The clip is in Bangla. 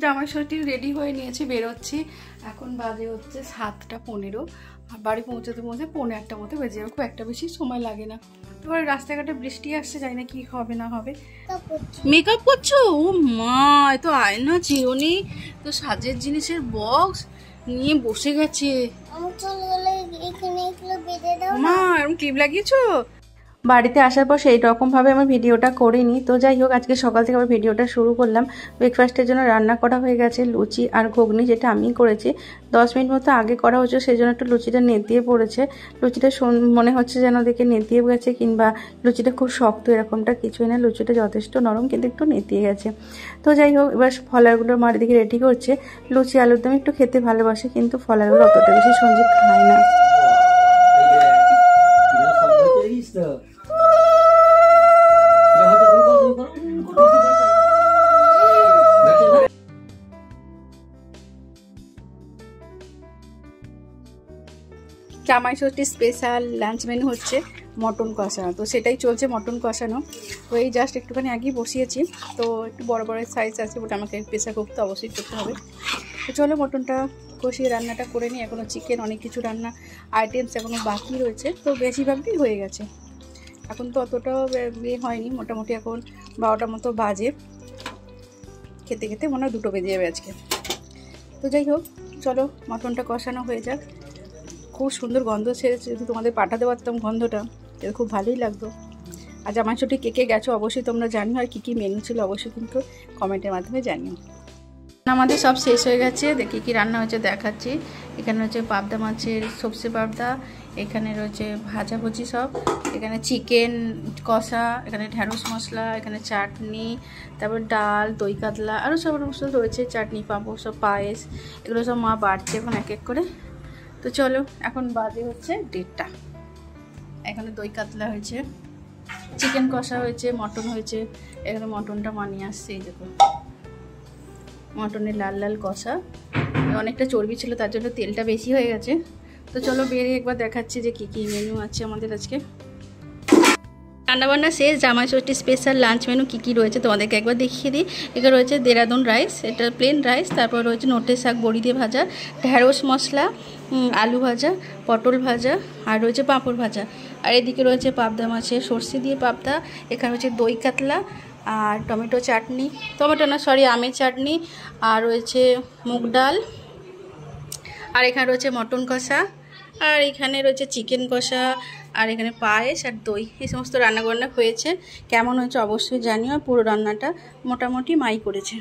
জামাই ষষ্ঠী রেডি হয়ে নিয়েছি, বেরোচ্ছি। এখন বাজে হচ্ছে 7:15, আর বাড়ি পৌঁছাতে 1:45 মতো বেজে যাবে, খুব একটা বেশি সময় লাগে না। এবার রাস্তাঘাটে বৃষ্টি আসছে, জানি না কি হবে না হবে। মেকআপ করছো? ও মা, এত আয়না চিরুনি তো সাজের জিনিসের বক্স নিয়ে বসে গেছে। মা এরকম ক্লিপ লাগিয়েছো? বাড়িতে আসার পর সেই রকমভাবে আমি ভিডিওটা করিনি। তো যাই হোক, আজকে সকাল থেকে আমি ভিডিওটা শুরু করলাম। ব্রেকফাস্টের জন্য রান্না করা হয়ে গেছে লুচি আর ঘুগনি, যেটা আমি করেছি। 10 মিনিট মতো আগে করা হচ্ছে, সেই জন্য একটু লুচিটা নেতিয়ে পড়েছে। লুচিটা মনে হচ্ছে যেন দেখে নেতিয়ে গেছে, কিংবা লুচিটা খুব শক্ত, এরকমটা কিছুই না। লুচিটা যথেষ্ট নরম, কিন্তু একটু নেতিয়ে গেছে। তো যাই হোক, এবার ফলারগুলো মার দিকে রেডি করছে। লুচি আলুর দম একটু খেতে ভালোবাসে, কিন্তু ফলারগুলো অতটা বেশি সঞ্জিত খায় না। জামাই ষষ্ঠীর স্পেশাল লাঞ্চ মেনু হচ্ছে মটন কষানো, তো সেটাই চলছে, মটন কষানো। তো এই জাস্ট একটুখানি আগেই বসিয়েছি, তো একটু বড় বড় সাইজ আছে, ওটা আমাকে প্রেসার কুকতে অবশ্যই করতে হবে। তো চলো মটনটা কষিয়ে রান্নাটা করে নিই। এখনও চিকেন, অনেক কিছু রান্না আইটেমস এখনও বাকি রয়েছে, তো বেশিরভাগটাই হয়ে গেছে। এখন তো অতটাও হয়নি, মোটামুটি এখন 12টা মতো বাজে, খেতে খেতে মনে হয় 2টো বেজে যাবে আজকে। তো যাই হোক, চলো মটনটা কষানো হয়ে যাক। খুব সুন্দর গন্ধ ছেড়েছে, যদি তোমাদের পাঠাতে পারতাম গন্ধটা, এটা খুব ভালোই লাগতো। আর জামাই ষষ্ঠী কে কে গেছো অবশ্যই তোমরা জানিও, আর কী কী মেনু ছিল অবশ্যই কিন্তু কমেন্টের মাধ্যমে জানিও। আমাদের সব শেষ হয়ে গেছে, দেখি কী রান্না হয়েছে দেখাচ্ছি। এখানে হচ্ছে পাবদা মাছের সবজি পাবদা, এখানে রয়েছে ভাজাভুজি সব, এখানে চিকেন কষা, এখানে ঢ্যাঁড়স মশলা, এখানে চাটনি, তারপর ডাল, দই কাতলা, আরও সব রয়েছে, চাটনি পাঁপড়, সব পায়েস, এগুলো সব মা বাড়ছে এখন এক এক করে। তো চলো, এখন বাজে হচ্ছে 1:30। এখানে দই কাতলা হয়েছে, চিকেন কষা হয়েছে, মটন হয়েছে। এখানে মটনটা মানিয়ে আসছে, এই দেখো মটনের লাল লাল কষা। অনেকটা চর্বি ছিল, তার জন্য তেলটা বেশি হয়ে গেছে। তো চলো বেরিয়ে একবার দেখাচ্ছি যে কী কী মেনু আছে আমাদের আজকে। রান্নাবান্না শেষ, জামাই ষষ্ঠী স্পেশাল লাঞ্চ মেনু কী কী রয়েছে তোমাদেরকে একবার দেখিয়ে দিই। এখানে রয়েছে দেরাদুন রাইস, এটা প্লেন রাইস, তারপর রয়েছে নোটে শাক বড়ি দিয়ে ভাজা, ঢ্যাঁড়স মশলা, আলু ভাজা, পটল ভাজা, আর রয়েছে পাঁপড় ভাজা। আর এদিকে রয়েছে পাবদা মাছের সর্ষে দিয়ে পাবদা, এখানে রয়েছে দই কাতলা, আর টমেটো চাটনি, আমের চাটনি, আর রয়েছে মুগ ডাল, আর এখানে রয়েছে মটন কষা, আর এখানে রয়েছে চিকেন কষা, আর এখানে পায়েস আর দই। এই সমস্ত রান্নাবান্না হয়েছে। কেমন হয়েছে অবশ্যই জানিও। পুরো রান্নাটা মোটামুটি মাই করেছে।